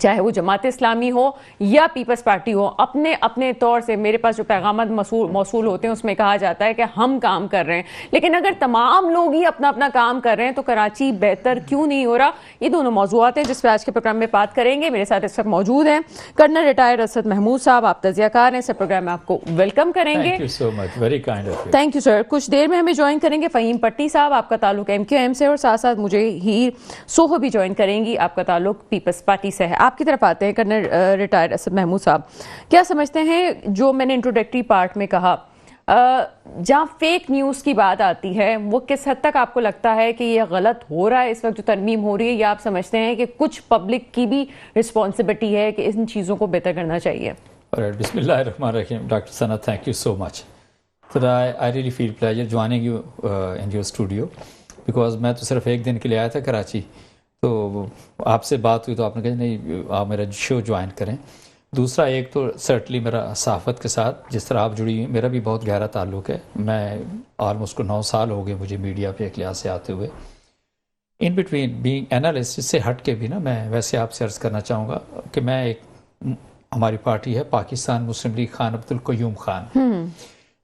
چاہے وہ جماعت اسلامی ہو یا پیپلز پارٹی ہو، اپنے اپنے طور سے میرے پاس جو پیغامات موصول ہوتے ہیں اس میں کہا جاتا ہے کہ ہم کام کر رہے ہیں، لیکن اگر تمام لوگ ہی اپنا اپنا کام کر رہے ہیں تو کراچی بہتر کیوں نہیں ہو رہا؟ یہ دونوں موضوعات ہیں جس پہ آج کے پروگرام میں بات کریں گے۔ میرے ساتھ اس وقت موجود ہیں کرنل ریٹائرڈ اسد محمود صاحب، آپ تجزیہ کار ہیں، اس پروگرام میں آپ کو ویلکم کریں گے۔ Thank you so much, very kind of you. Thank you sir. کچھ دیر میں ہمیں جوائن کریں گے فہیم پٹی صاحب، آپ کا تعلق ایم کیو ایم سے، اور ساتھ ساتھ مجھے ہیر سوہو بھی جوائن کریں گی، آپ کا تعلق پیپلز پارٹی سے ہے۔ آپ کی طرف آتے ہیں کرنل ریٹائرڈ اسد محمود صاحب، کیا سمجھتے ہیں جو میں نے انٹروڈکٹری پارٹ میں کہا، جہاں فیک نیوز کی بات آتی ہے وہ کس حد تک آپ کو لگتا ہے کہ یہ غلط ہو رہا ہے اس وقت جو ترمیم ہو رہی ہے، یا آپ سمجھتے ہیں کہ کچھ پبلک کی بھی رسپانسبلٹی ہے کہ ان چیزوں کو بہتر کرنا چاہیے؟ بسم اللہ الرحمن الرحیم۔ Doctor Sana, thank you so much. So I really feel pleasure joining you in your studio because میں تو صرف ایک دن کے لیے آیا تھا کراچی، تو آپ سے بات ہوئی تو آپ نے کہا نہیں آپ میرا شو جوائن کریں۔ دوسرا ایک تو سرٹنلی میرا صحافت کے ساتھ جس طرح آپ جڑی ہوئی، میرا بھی بہت گہرا تعلق ہے، میں آلموسٹ کو 9 سال ہو گئے مجھے میڈیا پہ ایک لحاظ سے آتے ہوئے۔ ان بٹوین بینگ اینالسٹ سے ہٹ کے بھی نا میں ویسے آپ سے عرض کرنا چاہوں گا کہ میں ایک، ہماری پارٹی ہے پاکستان مسلم لیگ خان عبد القیوم خان،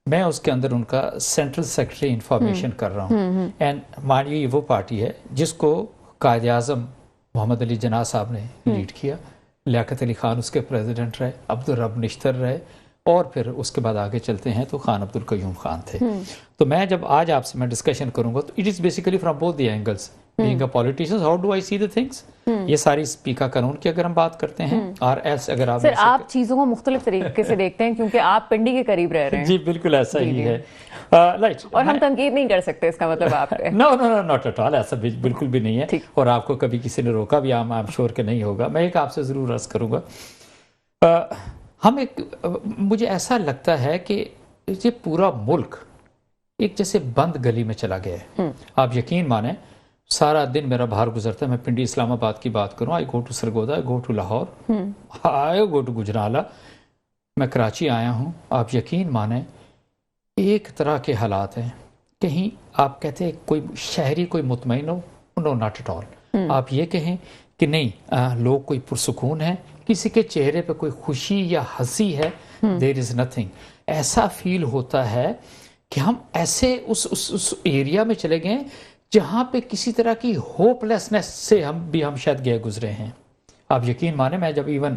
میں اس کے اندر ان کا سینٹرل سیکرٹری انفارمیشن کر رہا ہوں، اینڈ مانیے یہ وہ پارٹی ہے جس کو قائد اعظم محمد علی جناح صاحب نے لیڈ کیا، لیاقت علی خان اس کے پریزیڈنٹ رہے، عبدالرب نشتر رہے، اور پھر اس کے بعد آگے چلتے ہیں تو خان عبد القیوم خان تھے۔ تو میں جب آج آپ سے میں ڈسکشن کروں گا تو it is basically from both the angles, being a politician how do I see the things, یہ ساری اسپیکر قانون کی اگر ہم بات کرتے ہیں، اور ایلس اگر آپ سر آپ چیزوں کو مختلف طریقے سے دیکھتے ہیں کیونکہ آپ پنڈی کے قریب رہ رہے ہیں۔ جی بالکل ایسا ہی ہے، اور ہم تنقید نہیں کر سکتے اس کا مطلب آپ پہ؟ نو نو نو ناٹ ایٹ آل، ایسا بالکل بھی نہیں ہے، اور آپ کو کبھی کسی نے روکا بھی آئی ایم شیور کہ نہیں ہوگا۔ میں ایک آپ سے ضرور عرض کروں گا، ہم ایک، مجھے ایسا لگتا ہے کہ یہ پورا ملک ایک جیسے بند گلی میں چلا گیا ہے۔ آپ یقین مانیں سارا دن میرا باہر گزرتا ہے، میں پنڈی اسلام آباد کی بات کروں، I go to Sargodha, I go to Lahore, I go to Gujranwala, میں کراچی آیا ہوں، آپ یقین مانیں ایک طرح کے حالات ہیں، کہیں آپ کہتے ہیں کوئی شہری کوئی مطمئن ہو، نو ناٹ ایٹ آل، آپ یہ کہیں کہ نہیں لوگ کوئی پرسکون ہیں، کسی کے چہرے پہ کوئی خوشی یا ہنسی ہے، دیر از نتھنگ، ایسا فیل ہوتا ہے کہ ہم ایسے اس ایریا میں چلے گئے جہاں پہ کسی طرح کی ہوپ لیسنس سے ہم شاید گئے گزرے ہیں۔ آپ یقین مانیں میں جب ایون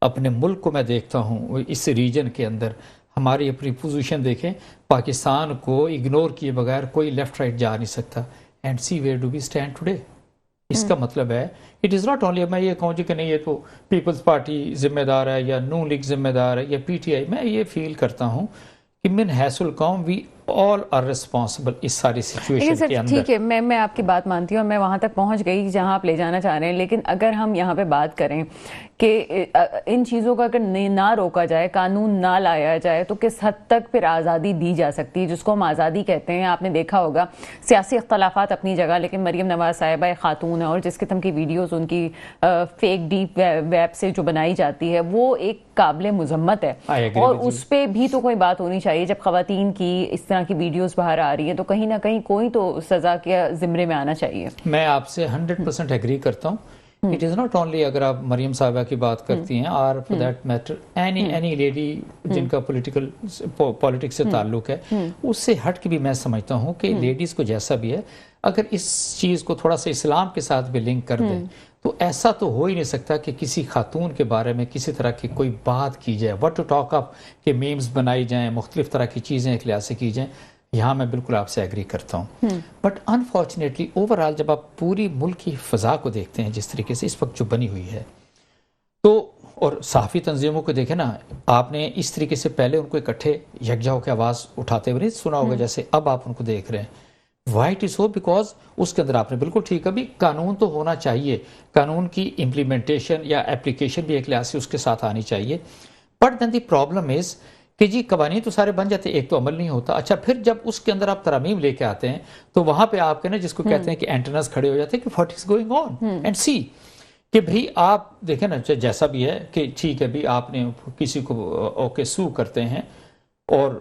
اپنے ملک کو میں دیکھتا ہوں اس ریجن کے اندر، ہماری اپنی پوزیشن دیکھیں، پاکستان کو اگنور کیے بغیر کوئی لیفٹ رائٹ جا نہیں سکتا، and see where do we stand today. اس کا مطلب ہے اٹ از ناٹ اونلی میں یہ کہوں کہ نہیں یہ تو پیپلز پارٹی ذمہ دار ہے یا نون لیگ ذمہ دار ہے یا پی ٹی آئی، میں یہ فیل کرتا ہوں کہ من حیث القوم وی آل آر ریسپانسبل اس ساری سچویشن کے اندر۔ ٹھیک ہے، میں آپ کی بات مانتی ہوں اور میں وہاں تک پہنچ گئی جہاں آپ لے جانا چاہ رہے ہیں، لیکن اگر ہم یہاں پہ بات کریں کہ ان چیزوں کا اگر نہ روکا جائے، قانون نہ لایا جائے تو کس حد تک پھر آزادی دی جا سکتی ہے، جس کو ہم آزادی کہتے ہیں؟ آپ نے دیکھا ہوگا سیاسی اختلافات اپنی جگہ، لیکن مریم نواز صاحبہ ایک خاتون ہے اور جس قسم کی ویڈیوز ان کی فیک ڈیپ ویب سے جو بنائی جاتی ہے وہ ایک قابل مذمت ہے، اور اس پہ بھی تو کوئی بات ہونی چاہیے۔ جب خواتین کی اس طرح کی ویڈیوز باہر آ رہی ہے تو کہیں نہ کہیں کوئی تو سزا کے زمرے میں آنا چاہیے۔ میں آپ سے 100% ایگری کرتا ہوں۔ اٹ از ناٹ اونلی اگر آپ مریم صاحبہ کی بات کرتی ہیں، اور for that matter any lady جن کا پولیٹکس سے تعلق ہے، اس سے ہٹ کے بھی میں سمجھتا ہوں کہ لیڈیز کو جیسا بھی ہے، اگر اس چیز کو تھوڑا سا اسلام کے ساتھ بھی لنک کر دیں تو ایسا تو ہو ہی نہیں سکتا کہ کسی خاتون کے بارے میں کسی طرح کی کوئی بات کی جائے، وٹ ٹو ٹاک اپ، کہ میمز بنائی جائیں، مختلف طرح کی چیزیں ایک لحاظ سے کی جائیں۔ یہاں میں بالکل آپ سے ایگری کرتا ہوں، بٹ انفارچونیٹلی اوور آل جب آپ پوری ملک کی فضا کو دیکھتے ہیں جس طریقے سے اس وقت جو بنی ہوئی ہے، تو اور صحافی تنظیموں کو دیکھیں نا، آپ نے اس طریقے سے پہلے ان کو اکٹھے یکجا ہو کے آواز اٹھاتے ہوئے نہیں سنا ہوگا جیسے اب آپ ان کو دیکھ رہے ہیں۔ Why it is so? Because اس کے اندر آپ نے بالکل ٹھیک ہے، بھی قانون تو ہونا چاہیے، قانون کی امپلیمنٹیشن یا اپلیکیشن بھی ایک لحاظ سے اس کے ساتھ آنی چاہیے، but then the problem is کہ جی قوانین تو سارے بن جاتے ہیں، ایک تو عمل نہیں ہوتا۔ اچھا پھر جب اس کے اندر آپ ترامیم لے کے آتے ہیں تو وہاں پہ آپ کے نا جس کو کہتے ہیں کہ اینٹناز کھڑے ہو جاتے ہیں کہ what is going on and see, کہ بھئی آپ دیکھیں نا جیسا بھی ہے کہ ٹھیک ہے بھی آپ نے کسی کو اوکے سو کرتے ہیں اور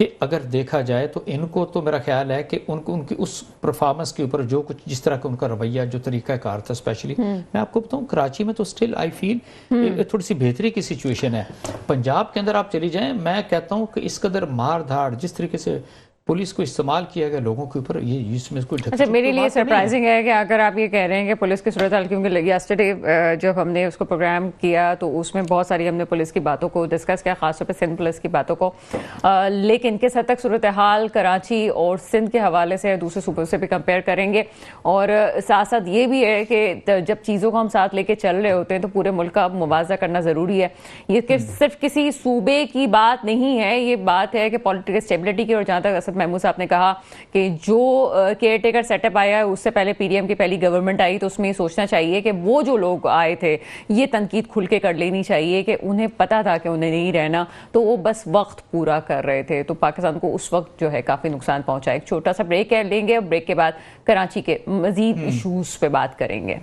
کہ اگر دیکھا جائے تو ان کو تو میرا خیال ہے کہ ان کی اس پرفارمنس کے اوپر جو کچھ جس طرح کا ان کا رویہ جو طریقہ کار تھا اسپیشلی میں آپ کو بتاؤں کراچی میں تو اسٹل آئی فیل تھوڑی سی بہتری کی سچویشن ہے. پنجاب کے اندر آپ چلی جائیں میں کہتا ہوں کہ اس قدر مار دھاڑ جس طریقے سے پولیس کو استعمال کیا گیا لوگوں کے اوپر یہ اس میں کوئی اچھا میرے لیے سرپرائزنگ ہے کہ اگر آپ یہ کہہ رہے ہیں کہ پولیس کی صورتحال کیونکہ یسٹرڈے جب ہم نے اس کو پروگرام کیا تو اس میں بہت ساری ہم نے پولیس کی باتوں کو ڈسکس کیا خاص طور پہ سندھ پولیس کی باتوں کو لیکن کس حد تک صورتحال کراچی اور سندھ کے حوالے سے دوسرے صوبوں سے بھی کمپیئر کریں گے اور ساتھ ساتھ یہ بھی ہے کہ جب چیزوں کو ہم ساتھ لے کے چل رہے ہوتے ہیں تو پورے ملک کا موازنہ کرنا ضروری ہے. یہ صرف کسی صوبے کی بات نہیں ہے یہ بات ہے کہ پولیٹیکل اسٹیبلٹی کی. اور جہاں تک اسد محمود صاحب نے کہا کہ جو کیئر ٹیکر سیٹ اپ آیا ہے اس سے پہلے پی ڈی ایم کی پہلی گورنمنٹ آئی تو اس میں یہ سوچنا چاہیے کہ وہ جو لوگ آئے تھے یہ تنقید کھل کے کر لینی چاہیے کہ انہیں پتا تھا کہ انہیں نہیں رہنا تو وہ بس وقت پورا کر رہے تھے تو پاکستان کو اس وقت جو ہے کافی نقصان پہنچا. ایک چھوٹا سا بریک لیں گے اور بریک کے بعد کراچی کے مزید ایشوز پہ بات کریں گے.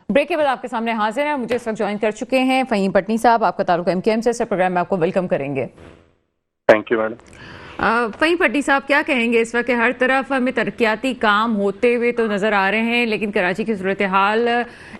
بریک کے بعد آپ کے سامنے حاضر ہیں مجھے اس وقت جوائن کر چکے ہیں فہیم پٹنی صاحب. آپ کا تعلق ایم کے ایم سے پروگرام میں آپ کو ویلکم کریں گے. Thank you madam. Faheem Patni صاحب کیا کہیں گے اس وقت ہر طرف ہمیں ترقیاتی کام ہوتے ہوئے تو نظر آ رہے ہیں لیکن کراچی کی صورتحال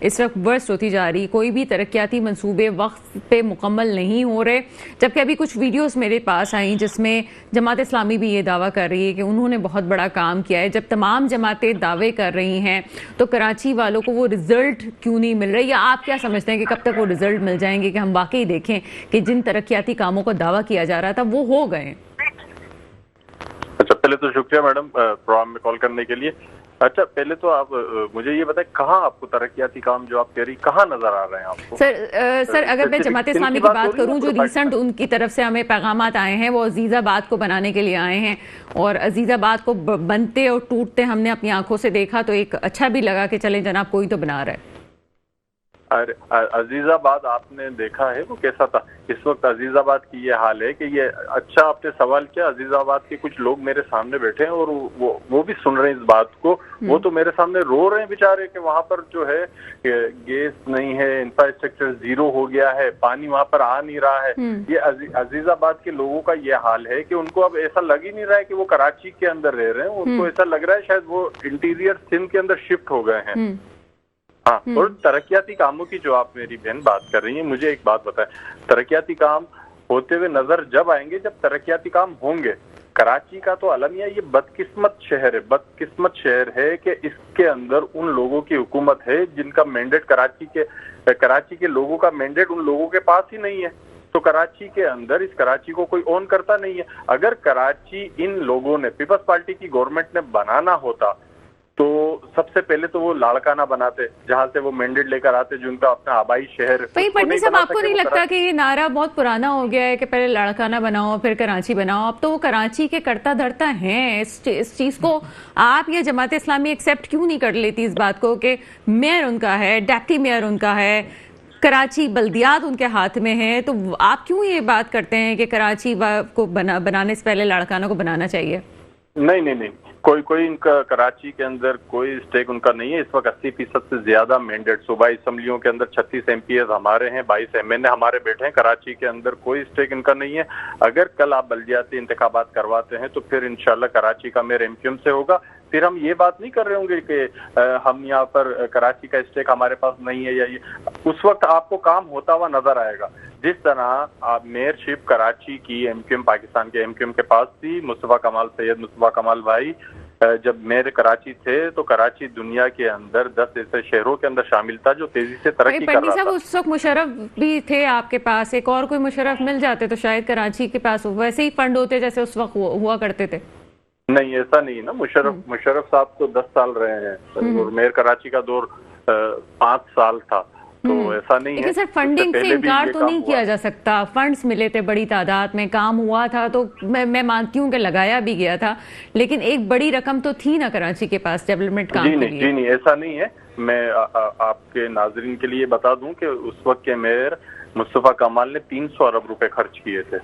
اس وقت ورسٹ ہوتی جا رہی. کوئی بھی ترقیاتی منصوبے وقت پہ مکمل نہیں ہو رہے جبکہ ابھی کچھ ویڈیوز میرے پاس آئیں جس میں جماعت اسلامی بھی یہ دعویٰ کر رہی ہے کہ انہوں نے بہت بڑا کام کیا ہے. جب تمام جماعتیں دعوے کر رہی ہیں تو کراچی والوں کو وہ رزلٹ کیوں نہیں مل رہے یا آپ کیا سمجھتے ہیں کہ کب تک وہ رزلٹ مل جائیں گے کہ ہم واقعی دیکھیں کہ جن ترقیاتی کاموں کو دعویٰ کیا جا رہا تھا وہ ہو گئے؟ اچھا پہلے تو شکریہ میڈم پروگرام میں کال کرنے کے لیے. اچھا پہلے تو آپ مجھے یہ بتائیں کہاں آپ کو ترقیاتی کام جو آپ کہہ رہی کہاں نظر آ رہے ہیں آپ کو؟ سر اگر میں جماعت اسلامی کی بات کروں جو ریسنٹ ان کی طرف سے ہمیں پیغامات آئے ہیں وہ عزیز آباد کو بنانے کے لیے آئے ہیں اور عزیز آباد کو بنتے اور ٹوٹتے ہم نے اپنی آنکھوں سے دیکھا تو ایک اچھا بھی لگا کہ چلیں جناب کوئی تو بنا رہا ہے. عزیز آباد آپ نے دیکھا ہے وہ کیسا تھا. اس وقت عزیز آباد کی یہ حال ہے کہ یہ اچھا آپ نے سوال کیا. عزیز آباد کے کچھ لوگ میرے سامنے بیٹھے ہیں اور وہ بھی سن رہے ہیں اس بات کو. وہ تو میرے سامنے رو رہے ہیں بیچارے کہ وہاں پر جو ہے گیس نہیں ہے انفراسٹرکچر زیرو ہو گیا ہے پانی وہاں پر آ نہیں رہا ہے. یہ عزیز آباد کے لوگوں کا یہ حال ہے کہ ان کو اب ایسا لگ ہی نہیں رہا ہے کہ وہ کراچی کے اندر رہ رہے ہیں. ان کو ایسا لگ رہا ہے شاید وہ انٹیریئر سندھ کے اندر شفٹ ہو گئے ہیں. ہاں اور ترقیاتی کاموں کی جو آپ میری بہن بات کر رہی ہیں مجھے ایک بات بتائیں ترقیاتی کام ہوتے ہوئے نظر جب آئیں گے جب ترقیاتی کام ہوں گے. کراچی کا تو المیہ یہ بدقسمت شہر ہے کہ اس کے اندر ان لوگوں کی حکومت ہے جن کا مینڈیٹ کراچی کے لوگوں کا مینڈیٹ ان لوگوں کے پاس ہی نہیں ہے. تو کراچی کے اندر اس کراچی کو کوئی اون کرتا نہیں ہے. اگر کراچی ان لوگوں نے پیپلز پارٹی کی گورنمنٹ نے بنانا ہوتا تو سب سے پہلے تو وہ لاڑکانہ بناتے جہاں سے وہ مینڈیٹ لے کر آتے جن کا اپنا آبائی شہر. پٹنی صاحب آپ کو نہیں لگتا کہ یہ نعرہ بہت پرانا ہو گیا ہے کہ پہلے لاڑکانہ بناؤ پھر کراچی بناؤ؟ اب تو وہ کراچی کے کرتا دھرتا ہیں. اس چیز کو آپ یا جماعت اسلامی ایکسیپٹ کیوں نہیں کر لیتی اس بات کو کہ میئر ان کا ہے ڈپٹی میئر ان کا ہے کراچی بلدیات ان کے ہاتھ میں ہے تو آپ کیوں یہ بات کرتے ہیں کہ کراچی کو بنانے سے پہلے لاڑکانہ کو بنانا چاہیے؟ نہیں کوئی ان کا کراچی کے اندر کوئی اسٹیک ان کا نہیں ہے. اس وقت 80% سے زیادہ مینڈیٹ صوبائی اسمبلیوں کے اندر 36 MPs ہمارے ہیں 22 MN ہمارے بیٹھے ہیں. کراچی کے اندر کوئی اسٹیک ان کا نہیں ہے. اگر کل آپ بلدیاتی انتخابات کرواتے ہیں تو پھر انشاءاللہ کراچی کا میئر MQM سے ہوگا. پھر ہم یہ بات نہیں کر رہے ہوں گے کہ ہم یہاں پر کراچی کا اسٹیک ہمارے پاس نہیں ہے یا یہ. اس وقت آپ کو کام ہوتا ہوا نظر آئے گا. جس طرح میئر شپ کراچی کی MQM پاکستان کے MQM کے پاس تھی. سید مصطفیٰ کمال بھائی جب میئر کراچی تھے تو کراچی دنیا کے اندر 10 ایسے شہروں کے اندر شامل تھا جو تیزی سے ترقی کر رہا تھا. اس وقت مشرف بھی تھے آپ کے پاس. ایک اور کوئی مشرف مل جاتے تو شاید کراچی کے پاس ویسے ہی فنڈ ہوتے جیسے اس وقت ہوا کرتے تھے. نہیں ایسا نہیں نا. مشرف صاحب تو 10 سال رہے ہیں اور میئر کراچی کا دور 5 سال تھا تو ایسا نہیں ہے. لیکن سر فنڈنگ سے انکار تو نہیں کیا جا سکتا. فنڈز ملے تھے بڑی تعداد میں کام ہوا تھا تو میں مانتی ہوں کہ لگایا بھی گیا تھا لیکن ایک بڑی رقم تو تھی نا کراچی کے پاس ڈیولپمنٹ کام کے لیے. جی نہیں ایسا نہیں ہے. میں آپ کے ناظرین کے لیے بتا دوں کہ اس وقت کے میئر مصطفیٰ کمال نے 300 ارب روپے خرچ کیے تھے.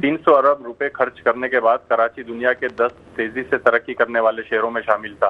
300 ارب روپے خرچ کرنے کے بعد کراچی دنیا کے 10 تیزی سے ترقی کرنے والے شہروں میں شامل تھا.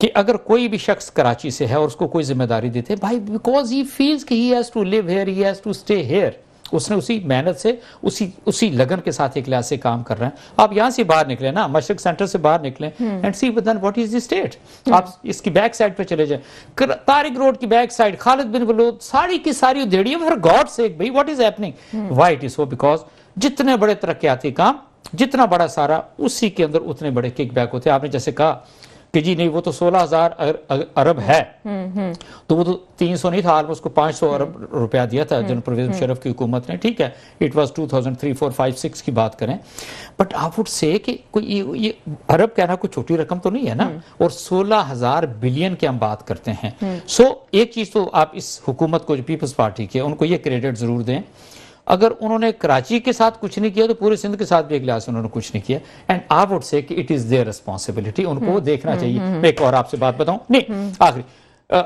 کہ اگر کوئی بھی شخص کراچی سے ہے اور اس کو کوئی ذمہ داری دیتے ہیں بھائی بیکاز ہی فیلز کہ he has to leave here he has to stay here, اس نے اسی محنت سے اسی لگن کے ساتھ ایک لحاظ سے کام کر رہے ہیں. آپ یہاں سے باہر نکلیں نا، مشرق سینٹر سے باہر نکلیں and see within what is the state. آپ اس کی بیک سائڈ پہ چلے جائیں، طارق روڈ کی بیک سائڈ، خالد بن ولود، ساری کی ساری ادھیڑی فار گاڈ سیک بھائی what is happening. Why it is so? Because جتنے بڑے ترقیاتی کام، جتنا بڑا سارا، اسی کے اندر اتنے بڑے کک بیک ہوتے ہیں. آپ نے جیسے کہا کہ جی نہیں وہ تو 16,000 ارب ہے، تو وہ تو 300 نہیں تھا، آلموسٹ کو 500 ارب روپیہ دیا تھا جنرل پرویز مشرف کی حکومت نے. ٹھیک ہے، اٹ واز 2003 4 5 6 کی بات کریں، بٹ آپ وڈ سے کہ کوئی یہ ارب کہنا کوئی چھوٹی رقم تو نہیں ہے نا، اور 16,000 بلین کی ہم بات کرتے ہیں. سو ایک چیز تو آپ اس حکومت کو جو پیپلز پارٹی کی ہے ان کو یہ کریڈٹ ضرور دیں، اگر انہوں نے کراچی کے ساتھ کچھ نہیں کیا تو پورے سندھ کے ساتھ بھی ایک لحاظ سے انہوں نے کچھ نہیں کیا. اینڈ آئی وڈ سے کہ اٹ از دیئر ریسپانسبلٹی، ان کو دیکھنا چاہیے. میں ایک اور آپ سے بات بتاؤں، نہیں آخری،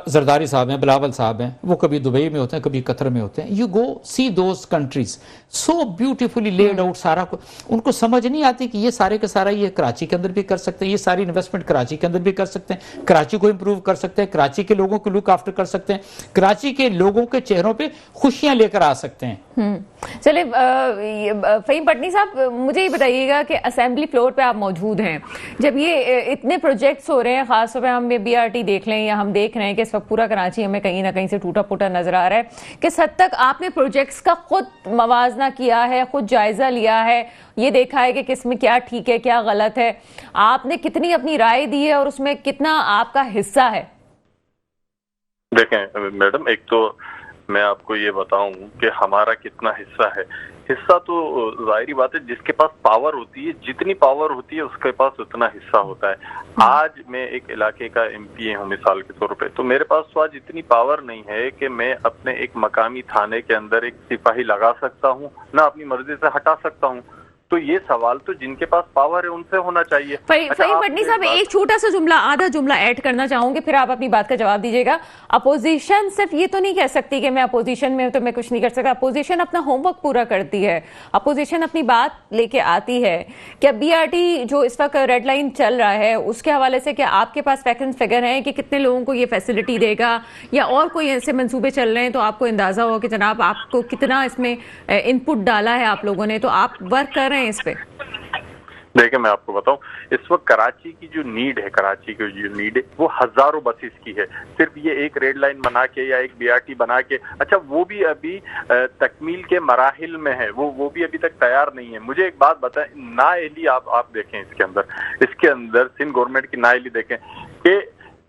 زرداری صاحب ہیں، بلاول صاحب ہیں، وہ کبھی دبئی میں ہوتے ہیں، کبھی قطر میں ہوتے ہیں. You go see those countries so beautifully laid out, سارا کو ان کو سمجھ نہیں آتی کہ یہ سارے کا سارا یہ کراچی کے اندر بھی کر سکتے ہیں، یہ ساری انویسٹمنٹ کراچی کے اندر بھی کر سکتے ہیں، کراچی کو امپروو کر سکتے ہیں، کراچی کے لوگوں کو لک آفٹر کر سکتے ہیں، کراچی کے لوگوں کے چہروں پہ خوشیاں لے کر آ سکتے ہیں. چلے فہیم پٹنی صاحب، مجھے یہ بتائیے گا کہ اسمبلی فلور پہ آپ موجود ہیں، جب یہ اتنے پروجیکٹس ہو رہے ہیں، خاص طور پہ ہم بی آر ٹی دیکھ لیں یا ہم دیکھ رہے ہیں کہ اس وقت پورا کراچی ہمیں کہیں نہ کہیں سے ٹوٹا پھوٹا نظر آ رہا ہے، کس حد تک آپ نے پروجیکٹس کا خود موازنہ کیا ہے، خود جائزہ لیا ہے، یہ دیکھا ہے کہ کس میں کیا ٹھیک ہے کیا غلط ہے، آپ نے کتنی اپنی رائے دی ہے اور اس میں کتنا آپ کا حصہ ہے؟ دیکھیں میڈم، ایک تو میں آپ کو یہ بتاؤں کہ ہمارا کتنا حصہ ہے. حصہ تو ظاہری بات ہے، جس کے پاس پاور ہوتی ہے، جتنی پاور ہوتی ہے اس کے پاس اتنا حصہ ہوتا ہے. آج میں ایک علاقے کا ایم پی ہوں مثال کے طور پہ، تو میرے پاس تو آج اتنی پاور نہیں ہے کہ میں اپنے ایک مقامی تھانے کے اندر ایک سپاہی لگا سکتا ہوں، نہ اپنی مرضی سے ہٹا سکتا ہوں. تو یہ سوال تو جن کے پاس پاور ہے ان سے ہونا چاہیے. فہیم پٹنی صاحب، ایک چھوٹا سا جملہ، آدھا جملہ ایڈ کرنا چاہوں گی، پھر آپ اپنی بات کا جواب دیجیے گا. اپوزیشن صرف یہ تو نہیں کہہ سکتی کہ میں اپوزیشن میں ہوں تو میں کچھ نہیں کر سکتا. اپوزیشن اپنا ہوم ورک پورا کرتی ہے، اپوزیشن اپنی بات لے کے آتی ہے. کیا بی آر ٹی جو اس وقت ریڈ لائن چل رہا ہے اس کے حوالے سے کیا آپ کے پاس فیکٹ فگر ہیں کہ کتنے لوگوں کو یہ فیسلٹی دے گا، یا اور کوئی ایسے منصوبے چل رہے ہیں تو آپ کو اندازہ ہو کہ جناب آپ کو کتنا اس میں ان پٹ ڈالا ہے آپ لوگوں نے، تو آپ ورک کر رہے ہیں اس پہ؟ دیکھیں میں آپ کو بتاؤں، اس وقت کراچی کی جو نیڈ ہے وہ ہزاروں بسیز کی ہے. صرف یہ ایک ریڈ لائن بنا کے یا ایک بی آر ٹی بنا کے، اچھا وہ بھی ابھی تکمیل کے مراحل میں ہے، وہ بھی ابھی تک تیار نہیں ہے. مجھے ایک بات بتائیں، نااہلی آپ دیکھیں اس کے اندر سندھ گورنمنٹ کی نااہلی دیکھیں کہ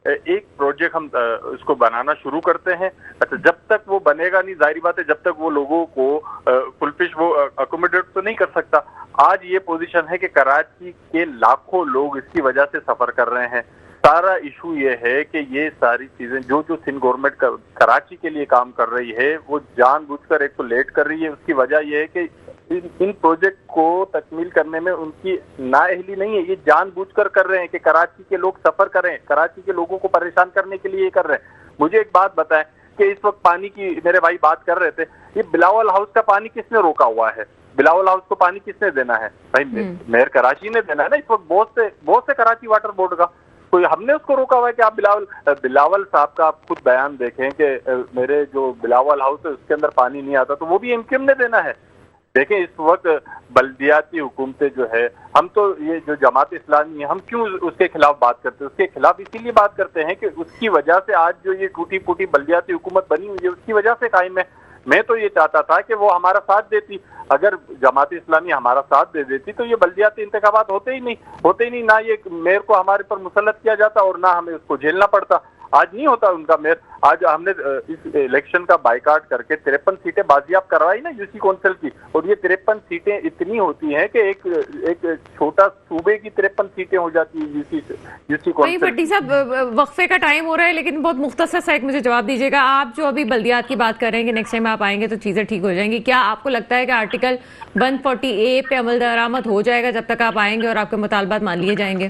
ایک پروجیکٹ ہم اس کو بنانا شروع کرتے ہیں، اچھا جب تک وہ بنے گا نہیں، ظاہری بات ہے جب تک وہ لوگوں کو فلفش وہ اکوموڈیٹ تو نہیں کر سکتا. آج یہ پوزیشن ہے کہ کراچی کے لاکھوں لوگ اس کی وجہ سے سفر کر رہے ہیں. سارا ایشو یہ ہے کہ یہ ساری چیزیں جو سندھ گورنمنٹ کراچی کے لیے کام کر رہی ہے وہ جان بوجھ کر ایک تو لیٹ کر رہی ہے. اس کی وجہ یہ ہے کہ ان پروجیکٹ کو تکمیل کرنے میں ان کی نااہلی نہیں ہے، یہ جان بوجھ کر رہے ہیں کہ کراچی کے لوگ سفر کریں، کراچی کے لوگوں کو پریشان کرنے کے لیے یہ کر رہے ہیں. مجھے ایک بات بتائیں کہ اس وقت پانی کی میرے بھائی بات کر رہے تھے، یہ بلاول ہاؤس کا پانی کس نے روکا ہوا ہے؟ بلاول ہاؤس کو پانی کس نے دینا ہے؟ بھائی میئر کراچی نے دینا ہے نا. اس وقت بہت سے کراچی واٹر بورڈ کا کوئی ہم نے اس کو روکا ہوا ہے کہ آپ بلاول صاحب کا آپ خود بیان دیکھیں کہ میرے جو بلاول ہاؤس ہے اس کے اندر پانی نہیں آتا، تو وہ بھی ایم کیو ایم نے دینا ہے. دیکھیں اس وقت بلدیاتی حکومتیں جو ہے، ہم تو یہ جو جماعت اسلامی ہے ہم کیوں اس کے خلاف بات کرتے ہیں؟ اس کے خلاف اسی لیے بات کرتے ہیں کہ اس کی وجہ سے آج جو یہ ٹوٹی پھوٹی بلدیاتی حکومت بنی ہوئی ہے اس کی وجہ سے قائم ہے. میں تو یہ چاہتا تھا کہ وہ ہمارا ساتھ دیتی، اگر جماعت اسلامی ہمارا ساتھ دے دیتی تو یہ بلدیاتی انتخابات ہوتے ہی نہیں، نہ یہ میئر کو ہمارے پر مسلط کیا جاتا اور نہ ہمیں اس کو جھیلنا پڑتا. آج نہیں ہوتا ان کا میئر. آج ہم نے اس الیکشن کا بائیکاٹ کر کے 53 سیٹیں بازیاب کروائی نا یو سی کونسل کی، اور یہ 53 سیٹیں اتنی ہوتی ہیں کہ ایک چھوٹا صوبے کی 53 سیٹیں ہو جاتی ہیں یو سی کونسل. بھٹی صاحب، وقفے کا ٹائم ہو رہا ہے لیکن بہت مختصر سا ایک مجھے جواب دیجیے گا. آپ جو ابھی بلدیات کی بات کر رہے ہیں کہ نیکسٹ ٹائم آپ آئیں گے تو چیزیں ٹھیک ہو جائیں گی، کیا آپ کو لگتا ہے کہ آرٹیکل 140A پہ عمل درآمد ہو جائے گا جب تک آپ آئیں گے اور آپ کے مطالبات مان لیے جائیں گے؟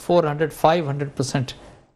400-500%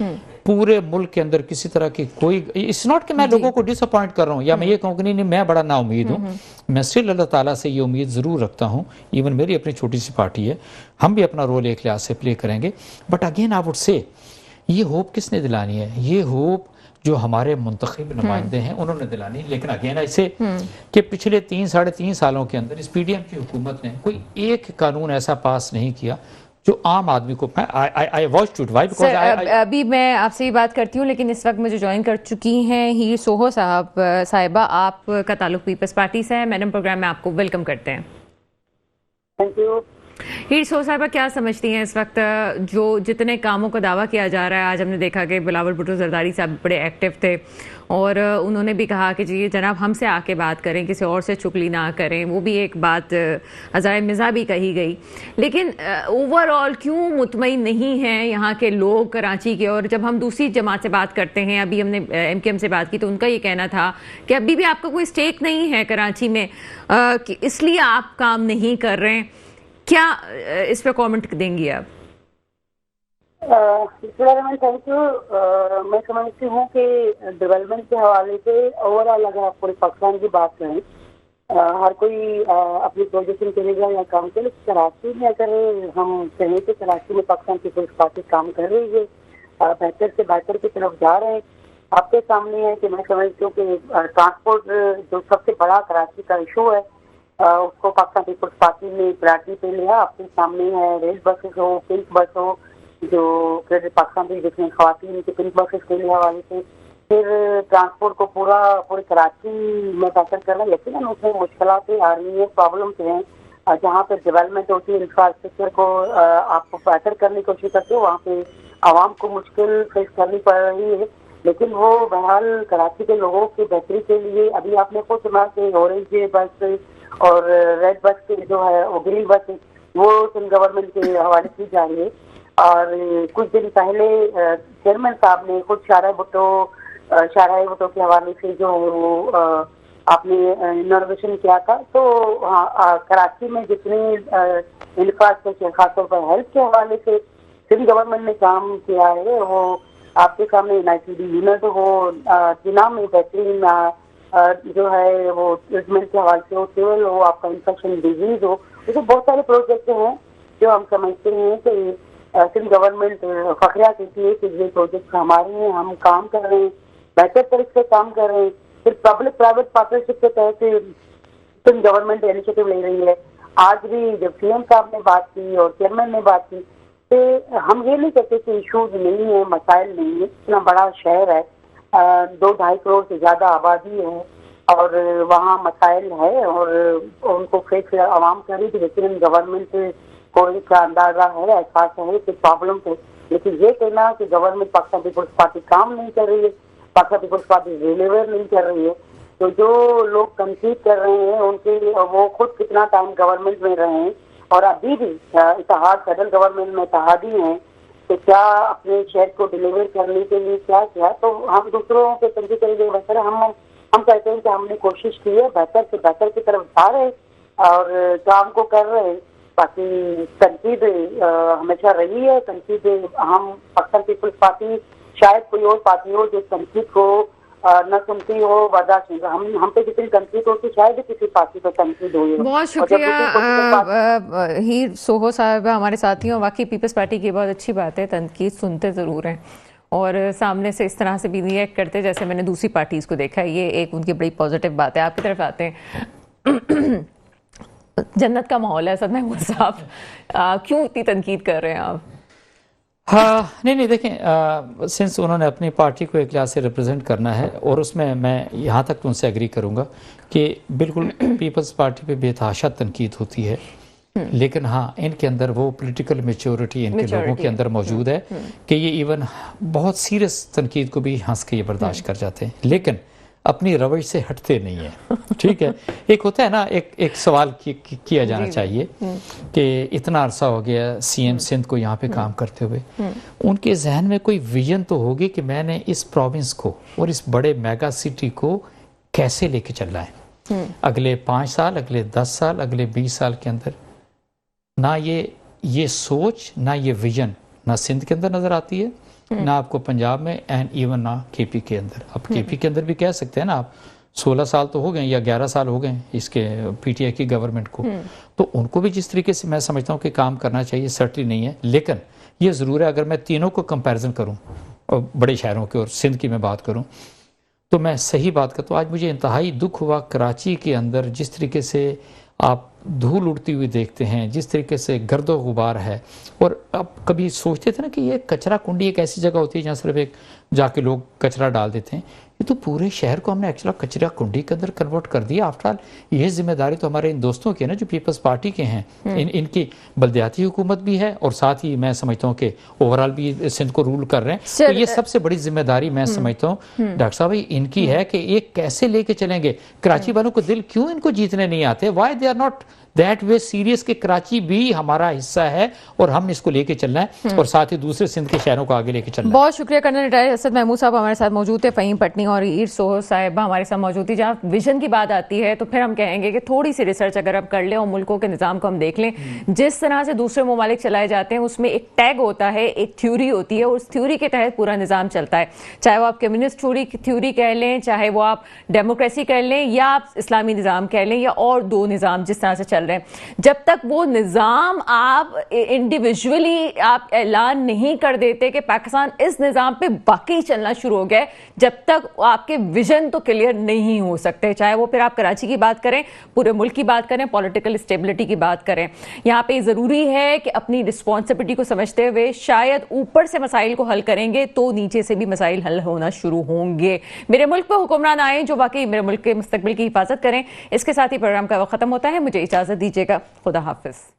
ہے. پورے ملک کے اندر کسی طرح کی کوئی, اٹس ناٹ کہ میں لوگوں کو ڈس اپوائنٹ کر رہا ہوں یا میں یہ کہوں کہ نہیں میں بڑا نا امید ہوں. میں اسٹل اللہ تعالیٰ سے یہ امید ضرور رکھتا ہوں, ایون میری اپنی چھوٹی سی پارٹی ہے, ہم بھی اپنا رول ایک لحاظ سے پلے کریں گے. But again I would say یہ ہوپ کس نے دلانی ہے؟ یہ ہوپ جو ہمارے منتخب نمائندے ہیں انہوں نے دلانی. لیکن اگین ایسے کہ پچھلے 3-3.5 سالوں کے اندر اس پی ڈی ایم کی حکومت نے کوئی ایک قانون ایسا پاس نہیں کیا جو عام آدمی کو. ابھی میں آپ سے یہ بات کرتی ہوں, لیکن اس وقت مجھے جوائن کر چکی ہیں ہیر سوہو صاحبہ, آپ کا تعلق پیپلز پارٹی سے ہے. میڈم پروگرام میں آپ کو ویلکم کرتے ہیں. Thank you. ہیر سوہو صاحبہ, کیا سمجھتی ہیں اس وقت جو جتنے کاموں کا دعویٰ کیا جا رہا ہے؟ آج ہم نے دیکھا کہ بلاول بھٹو زرداری صاحب بڑے ایکٹیو تھے اور انہوں نے بھی کہا کہ جی جناب ہم سے آ کے بات کریں, کسی اور سے چگلی نہ کریں. وہ بھی ایک بات عزائے مزاح بھی کہی گئی. لیکن اوور آل کیوں مطمئن نہیں ہیں یہاں کے لوگ کراچی کے؟ اور جب ہم دوسری جماعت سے بات کرتے ہیں, ابھی ہم نے ایم کیو ایم سے بات کی تو ان کا یہ کہنا تھا کہ ابھی بھی آپ کا کوئی اسٹیک نہیں ہے کراچی میں, اس لیے آپ کام نہیں کر رہے ہیں. کیا اس پہ کامنٹ دیں گی آپ؟ Thank you. میں سمجھتی ہوں کہ ڈیولپمنٹ کے حوالے سے اوور آل اگر آپ پورے پاکستان کی بات کریں, ہر کوئی اپنی پروجیکشن کرے گا یا کام کرے. کراچی میں اگر ہم کہیں کہ کراچی میں پاکستان پیپلز پارٹی کام کر رہی ہے, بہتر سے بہتر کی طرف جا رہے ہیں. آپ کے سامنے ہے کہ میں سمجھتی ہوں کہ ٹرانسپورٹ جو سب سے بڑا کراچی کا ایشو ہے اس کو پاکستان پیپلز پارٹی نے پرائرٹی پہ لیا. آپ کے سامنے ہے ریل بسز ہو, پنک بس ہو, جو پاکستان پہ جس میں خواتین کے پنک بسز کے حوالے سے پھر ٹرانسپورٹ کو پورے کراچی میں بہتر کرنا. یقیناً اس میں مشکلات آ رہی ہیں, پرابلمس ہیں. جہاں پہ ڈیولپمنٹ ہوتی ہے, انفراسٹرکچر کو آپ کو بہتر کرنے کی کوشش کرتے ہو, وہاں پہ عوام کو مشکل فیس کرنی پڑ رہی ہے. لیکن وہ بہرحال کراچی کے لوگوں کی بہتری کے لیے ابھی آپ نے خود سنا کہ اورنج بس اور ریڈ بس کے جو ہے وہ گرین بس وہ سندھ گورنمنٹ کے حوالے کی جا رہی ہے. اور کچھ دن پہلے چیئرمین صاحب نے خود شاہراہ بھٹو کے حوالے سے جو آپ نے انوگریشن کیا تھا. تو کراچی میں جتنی انفراسٹرکچر خاص طور پر ہیلتھ کے حوالے سے سندھ گورنمنٹ نے کام کیا ہے وہ آپ کے سامنے NICD یونٹ ہو, جنا میں بہترین جو ہے وہ ٹریٹمنٹ کے حوالے سے ہو, سیول ہو, آپ کا انفیکشن ڈیزیز ہو, ایسے بہت سارے پروجیکٹ ہیں جو ہم سمجھتے ہیں کہ سندھ گورنمنٹ فخریہ کہتی ہے کہ یہ پروجیکٹ ہمارے ہیں, ہم کام کر رہے ہیں, بہتر طریقے سے کام کر رہے ہیں. پھر پبلک پرائیویٹ پارٹنرشپ کے تحت سندھ گورنمنٹ انیشیٹو لے رہی ہے. آج بھی جب CM صاحب نے بات کی اور چیئرمین نے بات کی کہ ہم یہ نہیں کہتے کہ ایشوز نہیں ہیں, مسائل نہیں ہیں. اتنا بڑا شہر ہے, 2-2.5 کروڑ سے زیادہ آبادی ہے اور وہاں مسائل ہے اور ان کو فیس عوام کر رہی تھی. لیکن گورنمنٹ کو ایک اندازہ ہے, احساس ہے کہ پرابلم ہے. لیکن یہ کہنا کہ گورنمنٹ پاکستان پیپلز پارٹی کام نہیں کر رہی ہے, پاکستان پیپلز پارٹی ڈیلیور نہیں کر رہی ہے, تو جو لوگ تنقید کر رہے ہیں ان کے وہ خود کتنا ٹائم گورنمنٹ میں رہے ہیں اور ابھی بھی اتحاد فیڈرل گورنمنٹ میں اتحادی ہیں کہ کیا اپنے شہر کو ڈیلیور کرنے کے لیے کیا. تو ہم دوسروں کے تنقید کریں گے. بہتر ہم کہتے ہیں کہ ہم نے کوشش کی ہے, بہتر سے بہتر کی طرف جا رہے اور کام کو کر رہے. باقی تنقید ہمیشہ رہی ہے. تنقید ہم پاکستان پیپلز پارٹی شاید کوئی اور پارٹی ہو جو تنقید کو نہ سنتی ہو, برداشت نہیں. ہم پہ جتنی تنقید ہوتی شاید ہی کسی پارٹی پہ تنقید ہوئی. بہت شکریہ ہیر سوہو صاحب ہمارے ساتھی ہوں. واقعی پیپلز پارٹی کی بہت اچھی بات ہے, تنقید سنتے ضرور ہیں اور سامنے سے اس طرح سے بھی ریئیکٹ کرتے جیسے میں نے دوسری پارٹیز کو دیکھا ہے. یہ ایک ان کی بڑی پازیٹیو بات ہے. آپ کی طرف آتے ہیں. جنت کا ماحول ہے اسد محمود صاحب, کیوں اتنی تنقید کر رہے ہیں آپ؟ ہاں نہیں دیکھیں, سنس انہوں نے اپنی پارٹی کو ایک لحاظ سے ریپرزینٹ کرنا ہے اور اس میں یہاں تک تو ان سے ایگری کروں گا کہ بالکل پیپلز پارٹی پہ بے تحاشا تنقید ہوتی ہے. لیکن ہاں ان کے اندر وہ پولیٹیکل میچورٹی ان کے لوگوں کے اندر موجود ہے کہ یہ ایون بہت سیریس تنقید کو بھی ہنس کے یہ برداشت کر جاتے ہیں, لیکن اپنی روش سے ہٹتے نہیں ہیں. ٹھیک ہے, ایک ہوتا ہے نا, ایک سوال کیا جانا چاہیے کہ اتنا عرصہ ہو گیا CM سندھ کو یہاں پہ کام کرتے ہوئے, ان کے ذہن میں کوئی ویژن تو ہوگی کہ میں نے اس پروونس کو اور اس بڑے میگا سٹی کو کیسے لے کے چلنا ہے. اگلے 5 سال، اگلے 10 سال، اگلے 20 سال کے اندر نہ یہ سوچ، نہ یہ ویژن نہ سندھ کے اندر نظر آتی ہے، نہ آپ کو پنجاب میں، اینڈ ایون نہ کے پی کے اندر. اب کے پی کے اندر بھی کہہ سکتے ہیں نا آپ 16 سال تو ہو گئے یا 11 سال ہو گئے اس کے پی ٹی آئی کی گورنمنٹ کو، تو ان کو بھی جس طریقے سے میں سمجھتا ہوں کہ کام کرنا چاہیے سرٹنلی نہیں ہے. لیکن یہ ضرور ہے اگر میں تینوں کو کمپیریزن کروں اور بڑے شہروں کے اور سندھ کی میں بات کروں تو میں صحیح بات کرتا ہوں. آج مجھے انتہائی دکھ ہوا کراچی کے اندر جس طریقے سے آپ دھول اڑتی ہوئی دیکھتے ہیں، جس طریقے سے گرد و غبار ہے. اور اب کبھی سوچتے تھے نا کہ یہ کچرا کنڈی ایک ایسی جگہ ہوتی ہے جہاں صرف ایک جا کے لوگ کچرا ڈال دیتے ہیں. یہ تو پورے شہر کو ہم نے ایکچولی کچرا کنڈی کے اندر کنورٹ کر دیا. آفٹر آل یہ ذمہ داری تو ہمارے ان دوستوں کی ہے نا جو پیپلز پارٹی کے ہیں. ان کی بلدیاتی حکومت بھی ہے اور ساتھ ہی میں سمجھتا ہوں کہ اوورال بھی سندھ کو رول کر رہے ہیں. تو یہ سب سے بڑی ذمہ داری میں سمجھتا ہوں ڈاکٹر صاحب ان کی ہے کہ یہ کیسے لے کے چلیں گے. کراچی والوں کو دل کیوں ان کو جیتنے نہیں آتے؟ Why they are not that way serious کہ کراچی بھی ہمارا حصہ ہے اور ہم اس کو لے کے چلنا ہے اور ساتھ ہی دوسرے سندھ کے شہروں کو آگے لے کے چلنا ہے. بہت شکریہ کرنل ریٹائر اسد محمود صاحب ہمارے ساتھ موجود تھے. فہیم پٹنی اور عیر سوہو صاحبہ ہمارے ساتھ موجود تھی. جہاں ویژن کی بات آتی ہے تو پھر ہم کہیں گے کہ تھوڑی سی ریسرچ اگر ہم کر لیں اور ملکوں کے نظام کو ہم دیکھ لیں جس طرح سے دوسرے ممالک چلائے جاتے ہیں اس میں ایک ٹیگ ہوتا ہے، ایک تھیوری ہوتی ہے اور اس تھیوری کے تحت پورا نظام چلتا ہے. چاہے وہ آپ کمیونسٹ تھیوری کہہ لیں، چاہے وہ آپ ڈیموکریسی کہہ لیں یا آپ اسلامی نظام کہہ لیں یا اور دو نظام جس طرح سے چل رہے ہیں، جب تک وہ نظام آپ انڈیویجولی آپ اعلان نہیں کر دیتے کہ پاکستان اس نظام پہ باقی چلنا شروع ہو گیا، جب تک آپ کے ویژن تو کلیئر نہیں ہو سکتے. چاہے وہ پھر آپ کراچی کی بات کریں، پورے ملک کی بات کریں، پولیٹیکل اسٹیبلٹی کی بات کریں. یہاں پہ ضروری ہے کہ اپنی رسپانسبلٹی کو سمجھتے ہوئے شاید اوپر سے مسائل کو حل کریں گے تو نیچے سے بھی مسائل حل ہونا شروع ہوں گے. میرے ملک پہ حکمران آئیں جو باقی میرے ملک کے مستقبل کی حفاظت کریں. اس کے ساتھ ہی پروگرام کا وقت ختم ہوتا ہے. مجھے اجازت دیجیے گا. خدا حافظ.